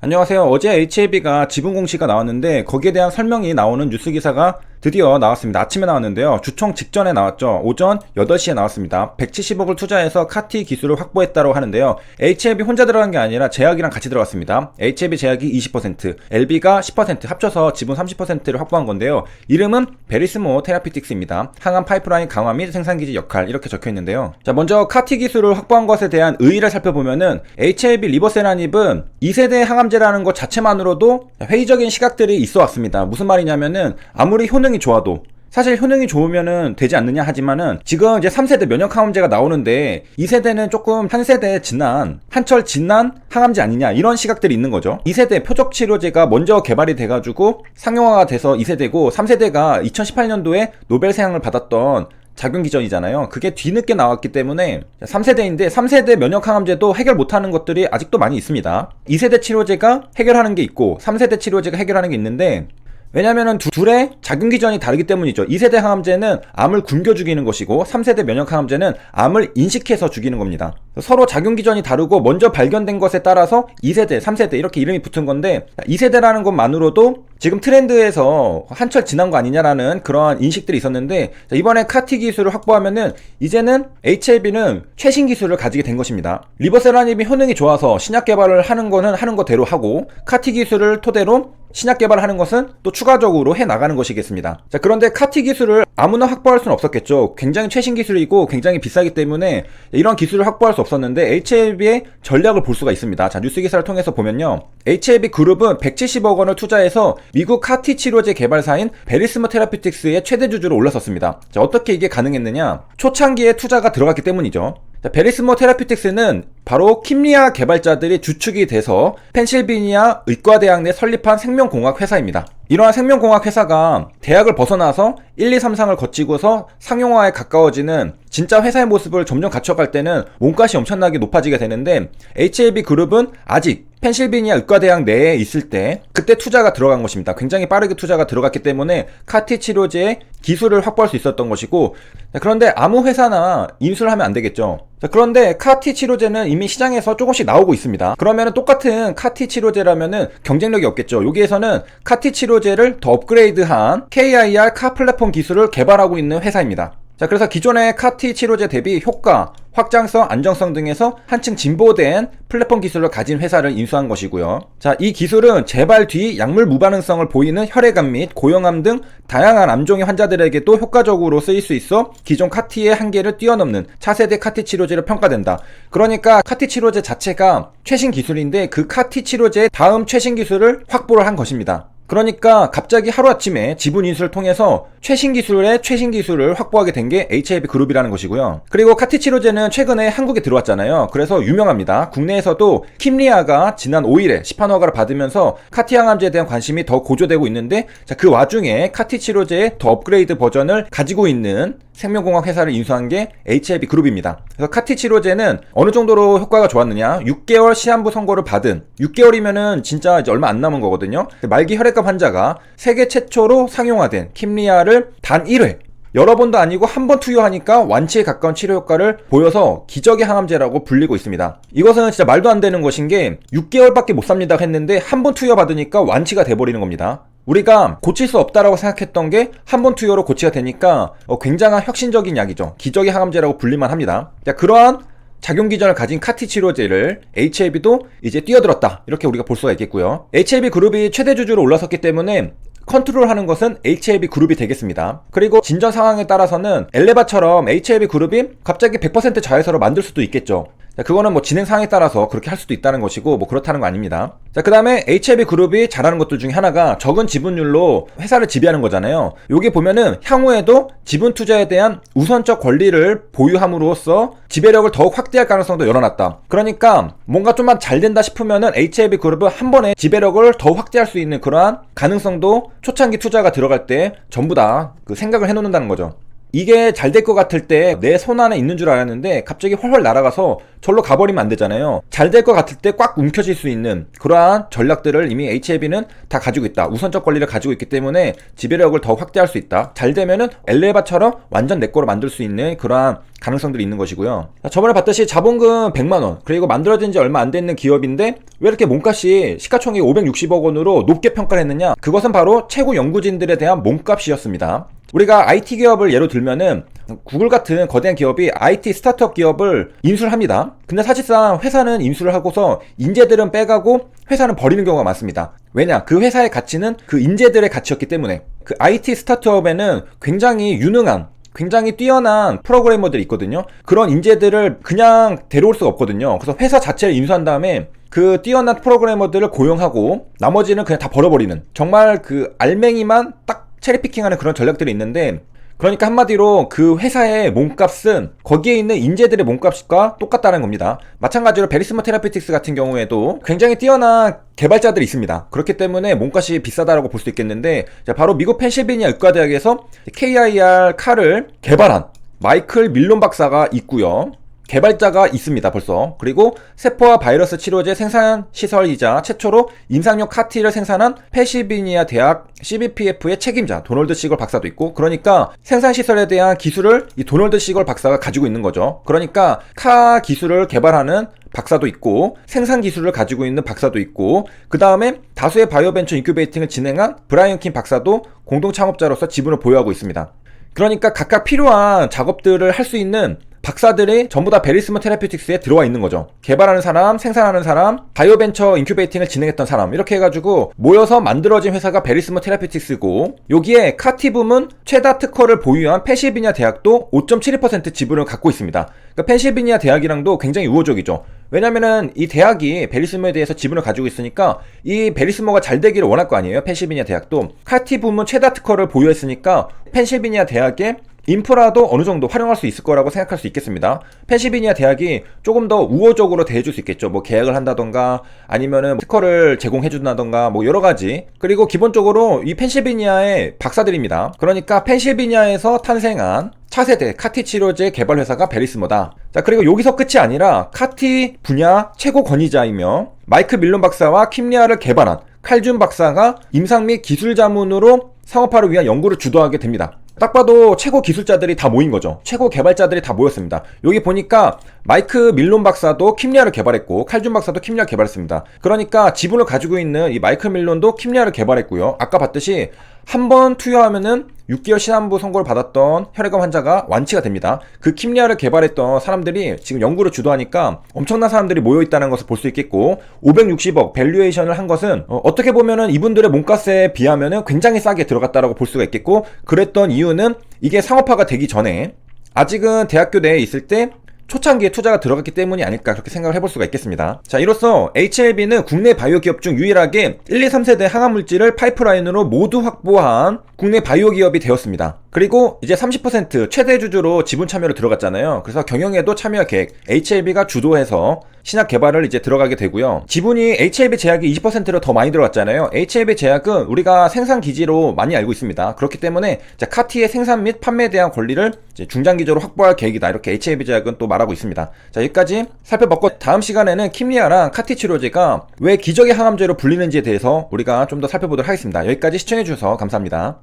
안녕하세요. 어제 HAB가 지분 공시가 나왔는데 거기에 대한 설명이 나오는 뉴스 기사가 드디어 나왔습니다. 아침에 나왔는데요. 주총 직전에 나왔죠. 오전 8시에 나왔습니다. 170억을 투자해서 카티 기술을 확보했다고 하는데요. HAB 혼자 들어간 게 아니라 제약이랑 같이 들어갔습니다. HAB 제약이 20%, LB가 10% 합쳐서 지분 30%를 확보한 건데요. 이름은 베리스모 테라피틱스입니다. 항암 파이프라인 강화 및 생산기지 역할 이렇게 적혀 있는데요. 자, 먼저 카티 기술을 확보한 것에 대한 의의를 살펴보면은 HAB 리버세라닙은 2세대 항암제라는 것 자체만으로도 회의적인 시각들이 있어 왔습니다. 무슨 말이냐면은 아무리 효능이 좋아도 사실 효능이 좋으면은 되지 않느냐 하지만은 지금 이제 3세대 면역 항암제가 나오는데 2세대는 조금 한 세대 지난 한철 지난 항암제 아니냐 이런 시각들이 있는 거죠. 2세대 표적 치료제가 먼저 개발이 돼가지고 상용화가 돼서 2세대고 3세대가 2018년도에 노벨상을 받았던 작용기전이잖아요. 그게 뒤늦게 나왔기 때문에 3세대인데 3세대 면역항암제도 해결 못하는 것들이 아직도 많이 있습니다. 2세대 치료제가 해결하는 게 있고 3세대 치료제가 해결하는 게 있는데 왜냐면은 둘의 작용기전이 다르기 때문이죠. 2세대 항암제는 암을 굶겨 죽이는 것이고 3세대 면역항암제는 암을 인식해서 죽이는 겁니다. 서로 작용기전이 다르고 먼저 발견된 것에 따라서 2세대, 3세대 이렇게 이름이 붙은 건데 2세대라는 것만으로도 지금 트렌드에서 한철 지난 거 아니냐라는 그러한 인식들이 있었는데 이번에 카티 기술을 확보하면은 이제는 HAB는 최신 기술을 가지게 된 것입니다. 리버세라닙이 효능이 좋아서 신약 개발을 하는 거는 하는 거대로 하고 카티 기술을 토대로 신약 개발을 하는 것은 또 추가적으로 해 나가는 것이겠습니다. 자, 그런데 카티 기술을 아무나 확보할 수는 없었겠죠. 굉장히 최신 기술이고 굉장히 비싸기 때문에 이런 기술을 확보할 수 없었는데 HAB의 전략을 볼 수가 있습니다. 자, 뉴스 기사를 통해서 보면요. HAB 그룹은 170억 원을 투자해서 미국 카티 치료제 개발사인 베리스모 테라피틱스의 최대 주주로 올라섰습니다. 자, 어떻게 이게 가능했느냐? 초창기에 투자가 들어갔기 때문이죠. 자, 베리스모 테라피틱스는 바로 킴리아 개발자들이 주축이 돼서 펜실베니아 의과대학 내 설립한 생명공학 회사입니다. 이러한 생명공학 회사가 대학을 벗어나서 1, 2, 3상을 거치고서 상용화에 가까워지는 진짜 회사의 모습을 점점 갖춰갈 때는 몸값이 엄청나게 높아지게 되는데 HAB 그룹은 아직 펜실베니아 의과대학 내에 있을 때 그때 투자가 들어간 것입니다. 굉장히 빠르게 투자가 들어갔기 때문에 카티 치료제의 기술을 확보할 수 있었던 것이고 그런데 아무 회사나 인수를 하면 안 되겠죠. 그런데 카티 치료제는 이미 시장에서 조금씩 나오고 있습니다. 그러면은 똑같은 카티 치료제라면은 경쟁력이 없겠죠. 여기에서는 카티 치료제를 더 업그레이드한 KIR 카 플랫폼 기술을 개발하고 있는 회사입니다. 자, 그래서 기존의 카티 치료제 대비 효과, 확장성, 안정성 등에서 한층 진보된 플랫폼 기술을 가진 회사를 인수한 것이고요. 자, 이 기술은 재발 뒤 약물 무반응성을 보이는 혈액암 및 고형암 등 다양한 암종의 환자들에게도 효과적으로 쓰일 수 있어 기존 카티의 한계를 뛰어넘는 차세대 카티 치료제로 평가된다. 그러니까 카티 치료제 자체가 최신 기술인데 그 카티 치료제의 다음 최신 기술을 확보를 한 것입니다. 그러니까 갑자기 하루아침에 지분 인수를 통해서 최신 기술의 최신 기술을 확보하게 된 게 HAB 그룹이라는 것이고요. 그리고 카티 치료제는 최근에 한국에 들어왔잖아요. 그래서 유명합니다. 국내에서도 킴리아가 지난 5일에 시판 허가를 받으면서 카티 항암제에 대한 관심이 더 고조되고 있는데 자, 그 와중에 카티 치료제의 더 업그레이드 버전을 가지고 있는 생명공학 회사를 인수한 게 HAB 그룹입니다. 그래서 카티 치료제는 어느 정도로 효과가 좋았느냐? 6개월 시한부 선고를 받은 6개월이면은 진짜 이제 얼마 안 남은 거거든요. 말기 혈액암 환자가 세계 최초로 상용화된 킴리아를 단 1회 여러 번도 아니고 한 번 투여하니까 완치에 가까운 치료 효과를 보여서 기적의 항암제라고 불리고 있습니다. 이것은 진짜 말도 안 되는 것인 게 6개월밖에 못 삽니다 했는데 한 번 투여 받으니까 완치가 돼버리는 겁니다. 우리가 고칠 수 없다라고 생각했던 게 한 번 투여로 고치가 되니까 굉장한 혁신적인 약이죠. 기적의 항암제라고 불릴만 합니다. 자, 그러한 작용기전을 가진 카티 치료제를 HAB도 이제 뛰어들었다 이렇게 우리가 볼 수가 있겠고요. HAB 그룹이 최대 주주로 올라섰기 때문에 컨트롤하는 것은 HAB 그룹이 되겠습니다. 그리고 진전 상황에 따라서는 엘레바처럼 HAB 그룹이 갑자기 100% 자회사로 만들 수도 있겠죠. 자, 그거는 뭐 진행 상황에 따라서 그렇게 할 수도 있다는 것이고 뭐 그렇다는 거 아닙니다. 자, 그 다음에 HAB 그룹이 잘하는 것들 중에 하나가 적은 지분율로 회사를 지배하는 거잖아요. 여기 보면은 향후에도 지분 투자에 대한 우선적 권리를 보유함으로써 지배력을 더욱 확대할 가능성도 열어놨다. 그러니까 뭔가 좀만 잘 된다 싶으면은 HAB 그룹은 한 번에 지배력을 더 확대할 수 있는 그러한 가능성도 초창기 투자가 들어갈 때 전부 다 그 생각을 해놓는다는 거죠. 이게 잘 될 것 같을 때 내 손 안에 있는 줄 알았는데 갑자기 훨훨 날아가서 절로 가버리면 안 되잖아요. 잘 될 것 같을 때 꽉 움켜질 수 있는 그러한 전략들을 이미 HLB는 다 가지고 있다. 우선적 권리를 가지고 있기 때문에 지배력을 더 확대할 수 있다. 잘 되면은 엘레바처럼 완전 내 거로 만들 수 있는 그러한 가능성들이 있는 것이고요. 저번에 봤듯이 자본금 100만원, 그리고 만들어진 지 얼마 안 됐는 기업인데 왜 이렇게 몸값이 시가총액 560억 원으로 높게 평가를 했느냐? 그것은 바로 최고 연구진들에 대한 몸값이었습니다. 우리가 IT 기업을 예로 들면은 구글 같은 거대한 기업이 IT 스타트업 기업을 인수를 합니다. 근데 사실상 회사는 인수를 하고서 인재들은 빼가고 회사는 버리는 경우가 많습니다. 왜냐? 그 회사의 가치는 그 인재들의 가치였기 때문에. 그 IT 스타트업에는 굉장히 유능한, 굉장히 뛰어난 프로그래머들이 있거든요. 그런 인재들을 그냥 데려올 수가 없거든요. 그래서 회사 자체를 인수한 다음에 그 뛰어난 프로그래머들을 고용하고 나머지는 그냥 다 버려버리는, 정말 그 알맹이만 딱 체리피킹하는 그런 전략들이 있는데, 그러니까 한마디로 그 회사의 몸값은 거기에 있는 인재들의 몸값과 똑같다는 겁니다. 마찬가지로 베리스모 테라피틱스 같은 경우에도 굉장히 뛰어난 개발자들이 있습니다. 그렇기 때문에 몸값이 비싸다라고 볼 수 있겠는데, 바로 미국 펜실베니아 의과대학에서 KIR 칼을 개발한 마이클 밀론 박사가 있고요. 개발자가 있습니다, 벌써. 그리고 세포와 바이러스 치료제 생산 시설이자 최초로 임상용 카티를 생산한 펜실베니아 대학 CBPF의 책임자 도널드 시걸 박사도 있고, 그러니까 생산 시설에 대한 기술을 이 도널드 시걸 박사가 가지고 있는 거죠. 그러니까 카 기술을 개발하는 박사도 있고 생산 기술을 가지고 있는 박사도 있고, 그 다음에 다수의 바이오벤처 인큐베이팅을 진행한 브라이언 킴 박사도 공동 창업자로서 지분을 보유하고 있습니다. 그러니까 각각 필요한 작업들을 할 수 있는 박사들이 전부 다 베리스모 테라피틱스에 들어와 있는 거죠. 개발하는 사람, 생산하는 사람, 바이오벤처 인큐베이팅을 진행했던 사람, 이렇게 해가지고 모여서 만들어진 회사가 베리스모 테라피틱스고, 여기에 카티 부문 최다 특허를 보유한 펜실베니아 대학도 5.72% 지분을 갖고 있습니다. 그러니까 펜실베니아 대학이랑도 굉장히 우호적이죠. 왜냐면은 이 대학이 베리스모에 대해서 지분을 가지고 있으니까 이 베리스모가 잘 되기를 원할 거 아니에요. 펜실베니아 대학도 카티 부문 최다 특허를 보유했으니까 펜실베니아 대학의 인프라도 어느 정도 활용할 수 있을 거라고 생각할 수 있겠습니다. 펜실베니아 대학이 조금 더 우호적으로 대해줄 수 있겠죠. 뭐 계약을 한다던가 아니면은 특허를 제공해준다던가 뭐 여러 가지. 그리고 기본적으로 이 펜실베니아의 박사들입니다. 그러니까 펜실베니아에서 탄생한 차세대 카티 치료제 개발 회사가 베리스모다. 자, 그리고 여기서 끝이 아니라 카티 분야 최고 권위자이며 마이크 밀론 박사와 킴리아를 개발한 칼준 박사가 임상 및 기술 자문으로 상업화를 위한 연구를 주도하게 됩니다. 딱 봐도 최고 기술자들이 다 모인 거죠. 최고 개발자들이 다 모였습니다. 여기 보니까 마이크 밀론 박사도 킴리아를 개발했고 칼준 박사도 킴리아를 개발했습니다. 그러니까 지분을 가지고 있는 이 마이크 밀론도 킴리아를 개발했고요. 아까 봤듯이 한번 투여하면은 6개월 시한부 선고를 받았던 혈액암 환자가 완치가 됩니다. 그 킴리아를 개발했던 사람들이 지금 연구를 주도하니까 엄청난 사람들이 모여있다는 것을 볼 수 있겠고, 560억 밸류에이션을 한 것은 어떻게 보면은 이분들의 몸값에 비하면은 굉장히 싸게 들어갔다라고 볼 수가 있겠고, 그랬던 이유는 이게 상업화가 되기 전에 아직은 대학교 내에 있을 때 초창기에 투자가 들어갔기 때문이 아닐까, 그렇게 생각을 해볼 수가 있겠습니다. 자, 이로써 HLB는 국내 바이오 기업 중 유일하게 1, 2, 3세대 항암물질을 파이프라인으로 모두 확보한 국내 바이오 기업이 되었습니다. 그리고 이제 30% 최대 주주로 지분 참여로 들어갔잖아요. 그래서 경영에도 참여 계획, HLB가 주도해서 신약 개발을 이제 들어가게 되고요. 지분이 HLB 제약이 20%로 더 많이 들어갔잖아요. HLB 제약은 우리가 생산 기지로 많이 알고 있습니다. 그렇기 때문에 카티의 생산 및 판매에 대한 권리를 이제 중장기적으로 확보할 계획이다, 이렇게 HLB 제약은 또 말하고 있습니다. 자, 여기까지 살펴봤고, 다음 시간에는 킴리아랑 카티 치료제가 왜 기적의 항암제로 불리는지에 대해서 우리가 좀 더 살펴보도록 하겠습니다. 여기까지 시청해주셔서 감사합니다.